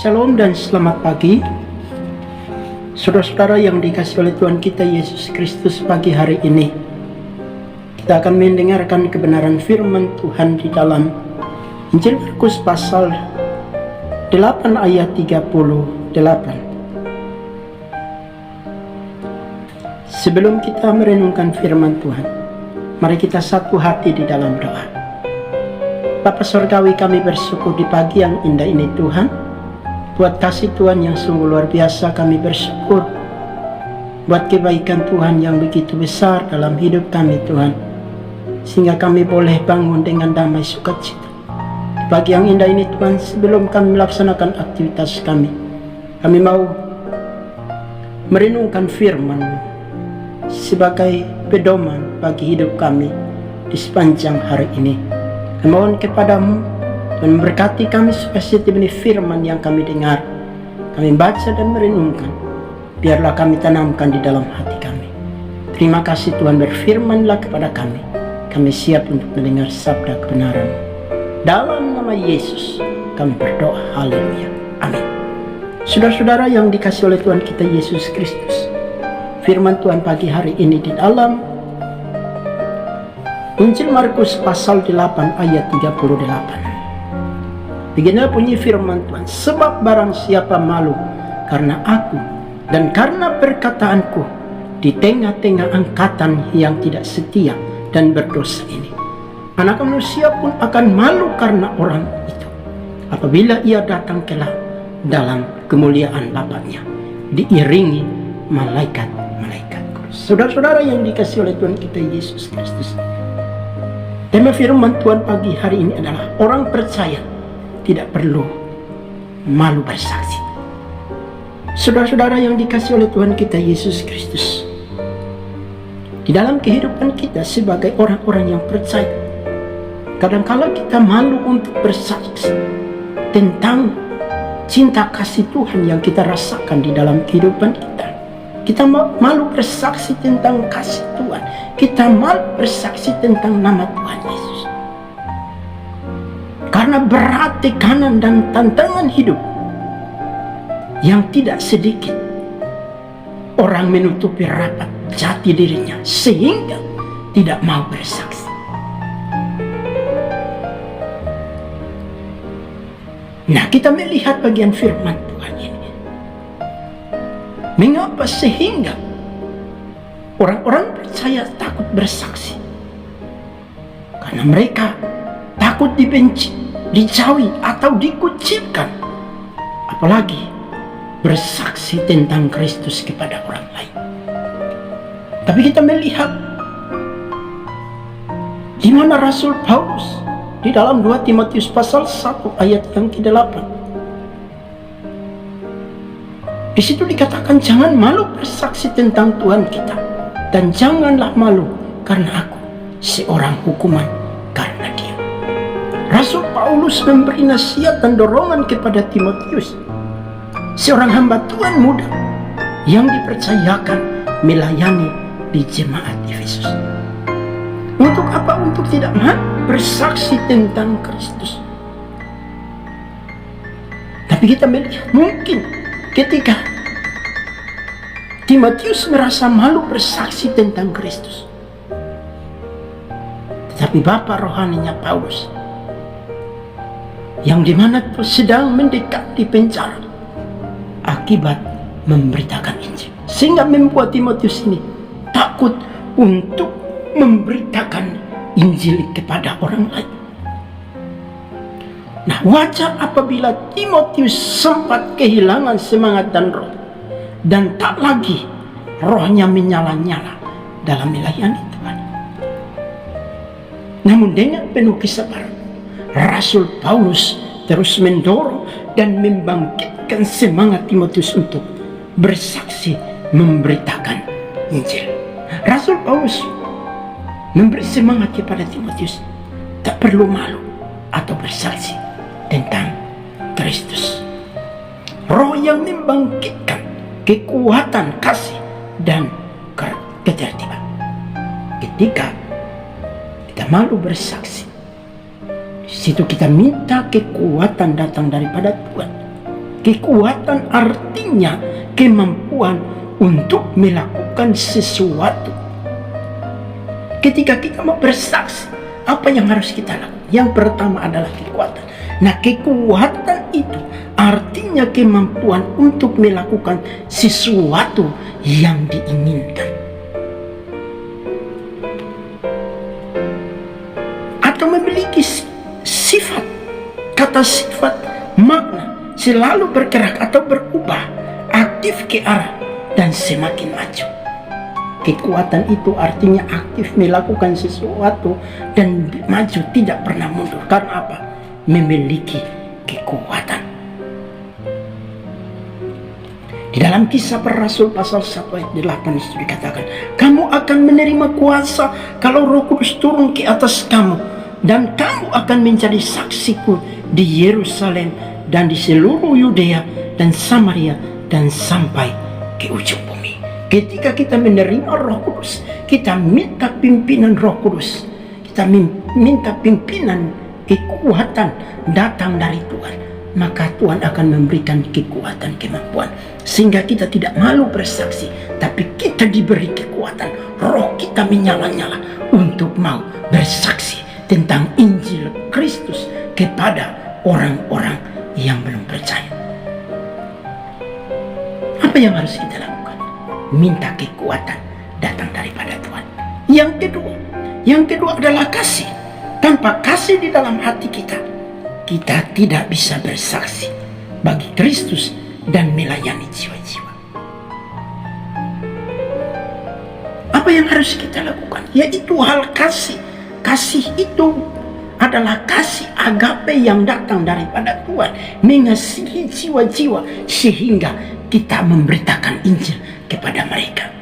Shalom dan selamat pagi saudara-saudara yang dikasihi oleh Tuhan kita Yesus Kristus. Pagi hari ini kita akan mendengarkan kebenaran firman Tuhan di dalam Injil Markus pasal 8 ayat 38. Sebelum kita merenungkan firman Tuhan, mari kita satu hati di dalam doa. Bapa Surgawi, kami bersyukur di pagi yang indah ini Tuhan, buat kasih Tuhan yang sungguh luar biasa. Kami bersyukur buat kebaikan Tuhan yang begitu besar dalam hidup kami Tuhan, sehingga kami boleh bangun dengan damai sukacita. Di pagi yang indah ini Tuhan, sebelum kami melaksanakan aktivitas kami mau merenungkan firman-Mu sebagai pedoman bagi hidup kami di sepanjang hari ini. Mohon kepadamu dan memberkati kami supaya setiap benih firman yang kami dengar, kami baca dan merenungkan, biarlah kami tanamkan di dalam hati kami. Terima kasih Tuhan, berfirmanlah kepada kami. Kami siap untuk mendengar sabda kebenaran. Dalam nama Yesus kami berdoa, haleluya, amin. Saudara-saudara yang dikasihi oleh Tuhan kita Yesus Kristus, firman Tuhan pagi hari ini di dalam Injil Markus pasal 8 ayat 38. Beginilah bunyi firman Tuhan, sebab barang siapa malu karena aku dan karena perkataanku di tengah-tengah angkatan yang tidak setia dan berdosa ini, anak manusia pun akan malu karena orang itu apabila ia datang kelak dalam kemuliaan Bapaknya diiringi malaikat-malaikat. Saudara-saudara yang dikasihi oleh Tuhan kita Yesus Kristus, tema firman Tuhan pagi hari ini adalah orang percaya tidak perlu malu bersaksi. Saudara-saudara yang dikasihi oleh Tuhan kita Yesus Kristus, di dalam kehidupan kita sebagai orang-orang yang percaya, kadangkala kita malu untuk bersaksi tentang cinta kasih Tuhan yang kita rasakan di dalam kehidupan kita. Kita malu bersaksi tentang kasih Tuhan. Kita malu bersaksi tentang nama Tuhan Yesus. Karena berat tekanan dan tantangan hidup yang tidak sedikit, orang menutupi rapat jati dirinya sehingga tidak mau bersaksi. Nah, kita melihat bagian firman Tuhan ini. Mengapa sehingga orang-orang percaya takut bersaksi? Karena mereka takut dibenci, dijauhi, atau dikucilkan. Apalagi bersaksi tentang Kristus kepada orang lain. Tapi kita melihat di mana Rasul Paulus di dalam 2 Timotius pasal 1 ayat yang ke-8. Di situ dikatakan jangan malu bersaksi tentang Tuhan kita, dan janganlah malu karena aku seorang hukuman karena Dia. Rasul Paulus memberi nasihat dan dorongan kepada Timotius, seorang hamba Tuhan muda yang dipercayakan melayani di jemaat Efesus. Untuk apa? Untuk tidak malu bersaksi tentang Kristus. Tapi kita melihat mungkin ketika Timotius merasa malu bersaksi tentang Kristus, tetapi Bapa rohaninya Paulus yang dimana sedang mendekati penjara akibat memberitakan Injil, sehingga membuat Timotius ini takut untuk memberitakan Injil kepada orang lain. Nah, wajar apabila Timotius sempat kehilangan semangat dan roh, dan tak lagi rohnya menyala-nyala dalam melayani Tuhan. Namun dengan penuh kesabaran, Rasul Paulus terus mendorong dan membangkitkan semangat Timotius untuk bersaksi memberitakan Injil. Rasul Paulus memberi semangat kepada Timotius, tak perlu malu atau bersaksi tentang Kristus. Roh yang membangkitkan kekuatan kasih dan ketertiban. Ketika kita malu bersaksi, di situ kita minta kekuatan datang daripada Tuhan Kekuatan artinya kemampuan untuk melakukan sesuatu. Ketika kita mau bersaksi, apa yang harus kita lakukan? Yang pertama adalah kekuatan. Nah, kekuatan itu artinya kemampuan untuk melakukan sesuatu yang diinginkan. Atau memiliki sifat. Kata sifat, makna, selalu bergerak atau berubah, aktif ke arah dan semakin maju. Kekuatan itu artinya aktif melakukan sesuatu dan maju, tidak pernah mundur. Karena apa? Memiliki kekuatan. Di dalam Kisah Para Rasul pasal 1 ayat 8 itu dikatakan, kamu akan menerima kuasa kalau Roh Kudus turun ke atas kamu, dan kamu akan menjadi saksiku di Yerusalem dan di seluruh Yudea dan Samaria dan sampai ke ujung bumi. Ketika kita menerima Roh Kudus, kita minta pimpinan Roh Kudus, kita minta pimpinan kekuatan datang dari Tuhan, maka Tuhan akan memberikan kekuatan, kemampuan, sehingga kita tidak malu bersaksi, tapi kita diberi kekuatan. Roh kita menyala-nyala untuk mau bersaksi tentang Injil Kristus kepada orang-orang yang belum percaya. Apa yang harus kita lakukan? Minta kekuatan datang daripada Tuhan. Yang kedua adalah kasih. Tanpa kasih di dalam hati kita, kita tidak bisa bersaksi bagi Kristus dan melayani jiwa-jiwa. Apa yang harus kita lakukan? Yaitu hal kasih. Kasih itu adalah kasih agape yang datang daripada Tuhan, mengasihi jiwa-jiwa sehingga kita memberitakan Injil kepada mereka.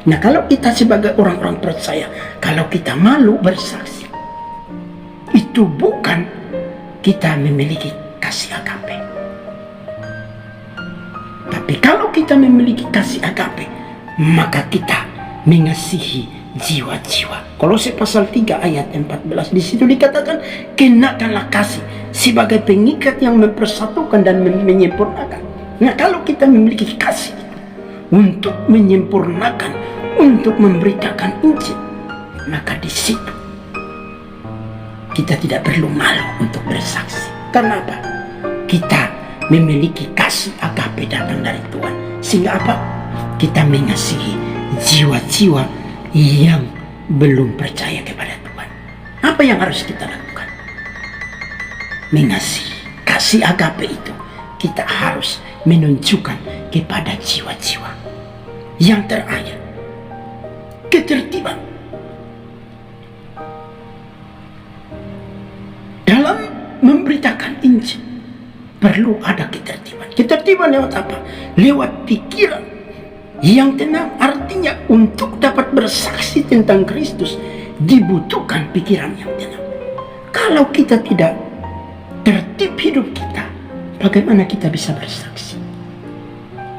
Nah, kalau kita sebagai orang-orang percaya, kalau kita malu bersaksi, itu bukan kita memiliki kasih agape. Tapi kalau kita memiliki kasih agape, maka kita mengasihi jiwa-jiwa. Kolose pasal 3 ayat 14, di situ dikatakan, kenakanlah kasih sebagai pengikat yang mempersatukan dan menyempurnakan. Nah, kalau kita memiliki kasih untuk menyempurnakan, untuk memberitakan Injil, maka di situ kita tidak perlu malu untuk bersaksi. Karena apa? Kita memiliki kasih agape datang dari Tuhan, sehingga apa? Kita mengasihi jiwa-jiwa yang belum percaya kepada Tuhan. Apa yang harus kita lakukan? Mengasihi. Kasih agape itu kita harus menunjukkan kepada jiwa-jiwa. Yang terakhir, ketertiban. Dalam memberitakan Injil perlu ada ketertiban. Ketertiban lewat apa? Lewat pikiran yang tenang. Artinya untuk dapat bersaksi tentang Kristus dibutuhkan pikiran yang tenang. Kalau kita tidak tertib hidup kita, bagaimana kita bisa bersaksi?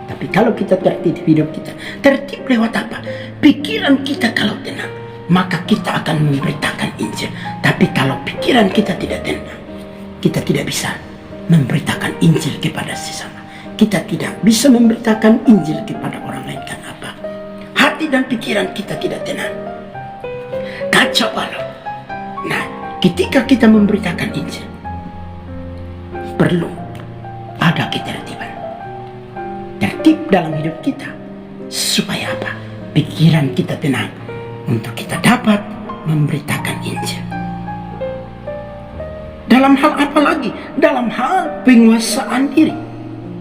Tapi kalau kita tertib hidup kita, tertib lewat apa? Pikiran kita kalau tenang, maka kita akan memberitakan Injil. Tapi kalau pikiran kita tidak tenang, kita tidak bisa memberitakan Injil kepada sesama. Kita tidak bisa memberitakan Injil kepada orang lain. Karena apa? Hati dan pikiran kita tidak tenang, kacau balau. Nah, ketika kita memberitakan Injil, perlu ada ketertiban. Tertib dalam hidup kita, supaya apa? Pikiran kita tenang untuk kita dapat memberitakan Injil. Dalam hal apa lagi? Dalam hal penguasaan diri.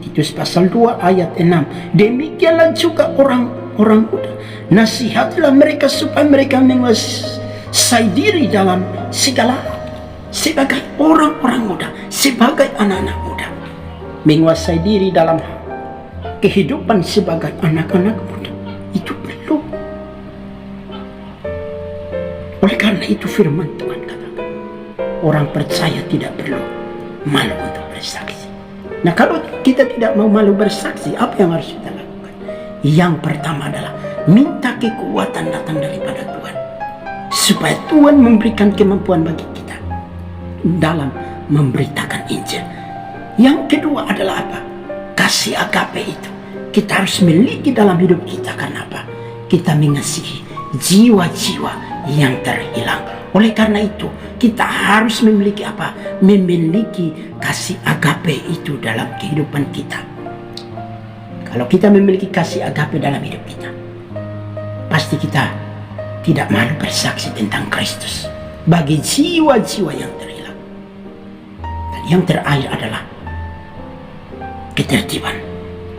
Titus pasal 2 ayat 6. Demikianlah juga orang-orang muda. Nasihatilah mereka supaya mereka menguasai diri dalam segala hal. Sebagai orang-orang muda, sebagai anak-anak muda, menguasai diri dalam kehidupan sebagai anak-anak muda, itu perlu. Oleh karena itu firman Tuhan katakan, orang percaya tidak perlu malu untuk bersaksi. Nah, kalau kita tidak mau malu bersaksi, apa yang harus kita lakukan? Yang pertama adalah minta kekuatan datang daripada Tuhan, supaya Tuhan memberikan kemampuan bagi kita dalam memberitakan Injil. Yang kedua adalah apa? kasih agape itu kita harus miliki dalam hidup kita. Karena apa? Kita mengasihi jiwa-jiwa yang terhilang. Oleh karena itu kita harus memiliki apa? Memiliki kasih agape itu dalam kehidupan kita. Kalau kita memiliki kasih agape dalam hidup kita, pasti kita tidak malu bersaksi tentang Kristus bagi jiwa-jiwa yang terhilang. Dan yang terakhir adalah ketertiban.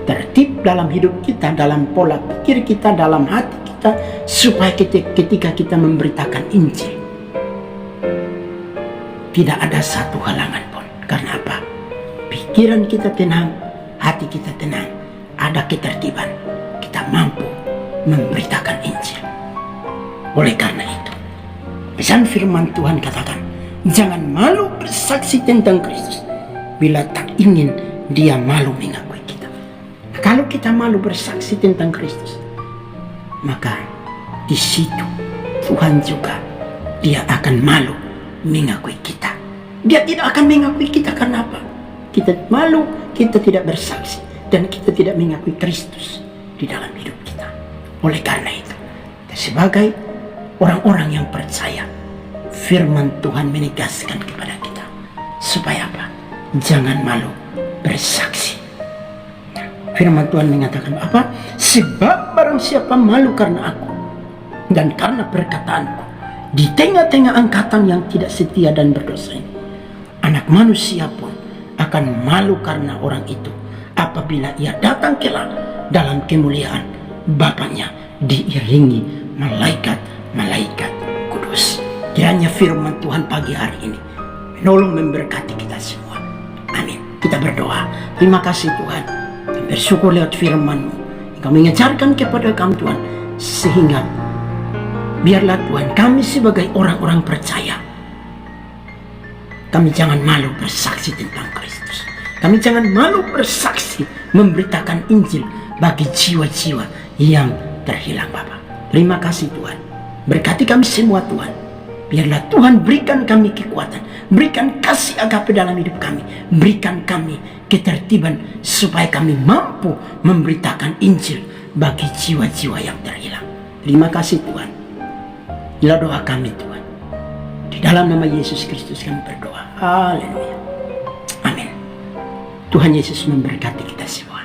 Tertib dalam hidup kita, dalam pola pikir kita, dalam hati kita, supaya ketika kita memberitakan Injil, tidak ada satu halangan pun. Karena apa? Pikiran kita tenang, hati kita tenang, ada ketertiban, kita mampu memberitakan Injil. Oleh karena itu, pesan firman Tuhan katakan, jangan malu bersaksi tentang Kristus bila tak ingin Dia malu mengakui kita. Nah, kalau kita malu bersaksi tentang Kristus, maka di situ Tuhan juga Dia akan malu mengakui kita. Dia tidak akan mengakui kita. Karena apa? Kita malu, kita tidak bersaksi, dan kita tidak mengakui Kristus di dalam hidup kita. Oleh karena itu, sebagai orang-orang yang percaya, firman Tuhan menegaskan kepada kita supaya apa? Jangan malu bersaksi. Firman Tuhan mengatakan apa? Sebab barang siapa malu karena aku dan karena perkataanku di tengah-tengah angkatan yang tidak setia dan berdosa ini, Anak Manusia pun akan malu karena orang itu apabila ia datang kelak dalam kemuliaan Bapaknya diiringi malaikat-malaikat kudus. Kiranya firman Tuhan pagi hari ini menolong memberkati kita semua. Amin. Kita berdoa. Terima kasih Tuhan. Bersyukur lewat firman-Mu. Engkau mengajarkan kepada kami Tuhan, sehingga biarlah Tuhan kami sebagai orang-orang percaya, kami jangan malu bersaksi tentang Kristus. Kami jangan malu bersaksi memberitakan Injil bagi jiwa-jiwa yang terhilang Bapa. Terima kasih Tuhan. Berkati kami semua Tuhan. Biarlah Tuhan berikan kami kekuatan, berikan kasih agape dalam hidup kami, berikan kami ketertiban supaya kami mampu memberitakan Injil bagi jiwa-jiwa yang terhilang. Terima kasih Tuhan. Inilah doa kami Tuhan. Di dalam nama Yesus Kristus kami berdoa. Haleluya. Amin. Tuhan Yesus memberkati kita semua.